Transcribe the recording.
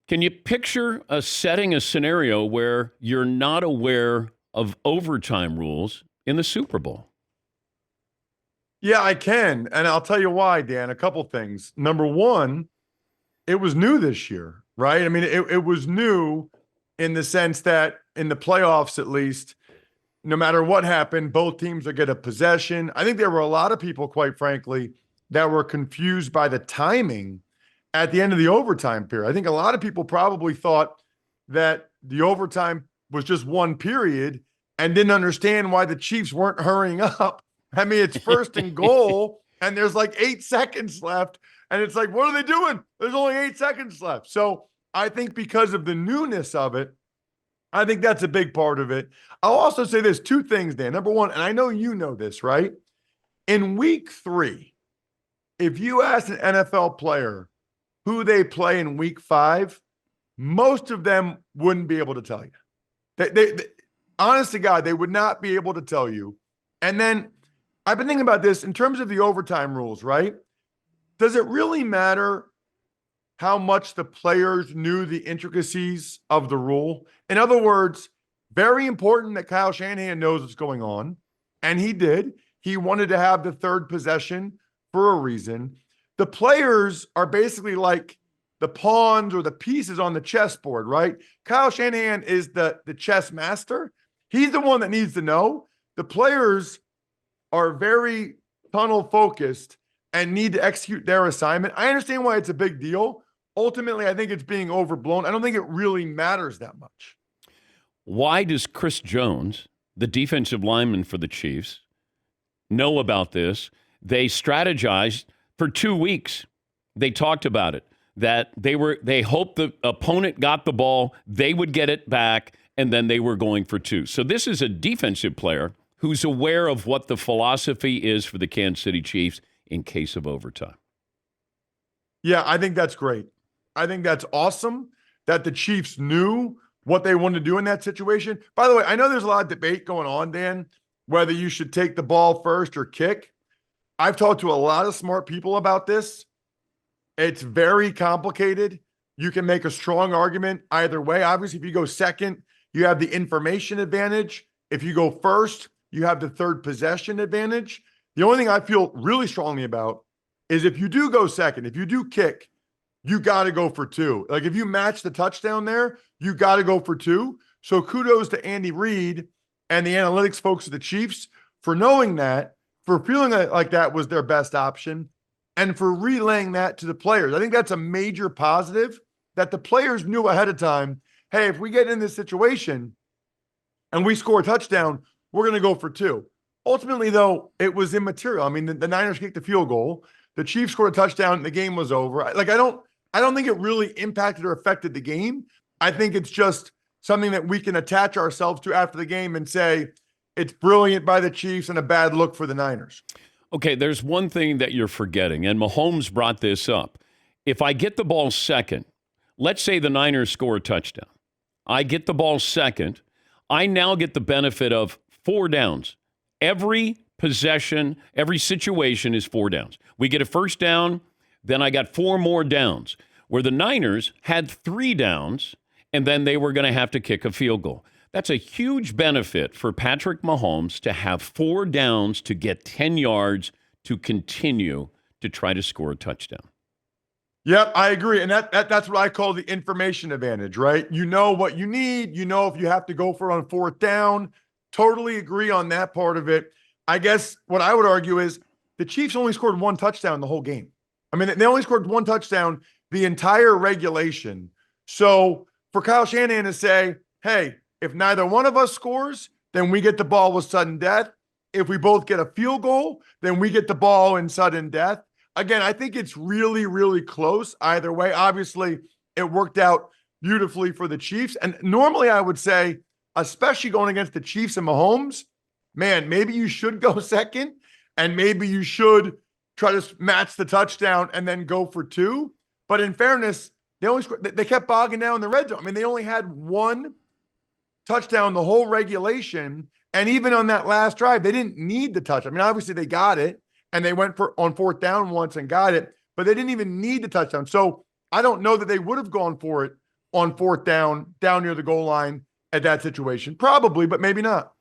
Can you picture a scenario where you're not aware of overtime rules in the Super Bowl? Yeah, I can. And I'll tell you why, Dan. A couple things. Number one, it was new this year, right? I mean, it was new in the sense that in the playoffs, at least, no matter what happened, both teams would get a possession. I think there were a lot of people, quite frankly, that were confused by the timing at the end of the overtime period. I think a lot of people probably thought that the overtime was just one period and didn't understand why the Chiefs weren't hurrying up. I mean, it's first and goal, and there's like 8 seconds left. And it's like, what are they doing? There's only 8 seconds left. So I think because of the newness of it, I think that's a big part of it. I'll also say there's 2 things, Dan. Number one, and I know you know this, right? In week 3, if you ask an NFL player who they play in week 5, most of them wouldn't be able to tell you. They honest to God, they would not be able to tell you. And then I've been thinking about this in terms of the overtime rules, right? Does it really matter how much the players knew the intricacies of the rule? In other words, very important that Kyle Shanahan knows what's going on. And he did. He wanted to have the third possession for a reason. The players are basically like the pawns or the pieces on the chessboard, right? Kyle Shanahan is the chess master. He's the one that needs to know. The players are very tunnel focused and need to execute their assignment. I understand why it's a big deal. Ultimately, I think it's being overblown. I don't think it really matters that much. Why does Chris Jones, the defensive lineman for the Chiefs, know about this? They strategized for 2 weeks. They talked about it, that they hoped the opponent got the ball, they would get it back, and then they were going for 2. So this is a defensive player who's aware of what the philosophy is for the Kansas City Chiefs in case of overtime. Yeah, I think that's great. I think that's awesome that the Chiefs knew what they wanted to do in that situation. By the way, I know there's a lot of debate going on, Dan, whether you should take the ball first or kick. I've talked to a lot of smart people about this. It's very complicated. You can make a strong argument either way. Obviously, if you go second, you have the information advantage. If you go first, you have the third possession advantage. The only thing I feel really strongly about is if you do go second, if you do kick, you got to go for 2. Like if you match the touchdown there, you got to go for 2. So kudos to Andy Reid and the analytics folks of the Chiefs for knowing that, for feeling like that was their best option, and for relaying that to the players. I think that's a major positive that the players knew ahead of time, hey, if we get in this situation and we score a touchdown, we're going to go for 2. Ultimately, though, it was immaterial. I mean, the Niners kicked the field goal. The Chiefs scored a touchdown, and the game was over. I don't think it really impacted or affected the game. I think it's just something that we can attach ourselves to after the game and say it's brilliant by the Chiefs and a bad look for the Niners. Okay, there's one thing that you're forgetting, and Mahomes brought this up. If I get the ball second, let's say the Niners score a touchdown. I get the ball second. I now get the benefit of 4 downs. Every possession, every situation is 4 downs. We get a first down, then I got 4 more downs, where the Niners had 3 downs, and then they were going to have to kick a field goal. That's a huge benefit for Patrick Mahomes to have 4 downs to get 10 yards to continue to try to score a touchdown. Yep, I agree. And that's what I call the information advantage, right? You know what you need. You know if you have to go for it on 4th down. Totally agree on that part of it. I guess what I would argue is the Chiefs only scored 1 touchdown the whole game. I mean, they only scored 1 touchdown the entire regulation. So for Kyle Shanahan to say, hey, if neither one of us scores, then we get the ball with sudden death. If we both get a field goal, then we get the ball in sudden death. Again, I think it's really, really close either way. Obviously, it worked out beautifully for the Chiefs. And normally I would say, especially going against the Chiefs and Mahomes, man, maybe you should go second and maybe you should try to match the touchdown and then go for 2. But in fairness, they kept bogging down in the red zone. I mean, they only had 1 touchdown the whole regulation. And even on that last drive, they didn't need the touch. I mean, obviously they got it and they went for on 4th down once and got it, but they didn't even need the touchdown. So I don't know that they would have gone for it on fourth down near the goal line at that situation? Probably, but maybe not.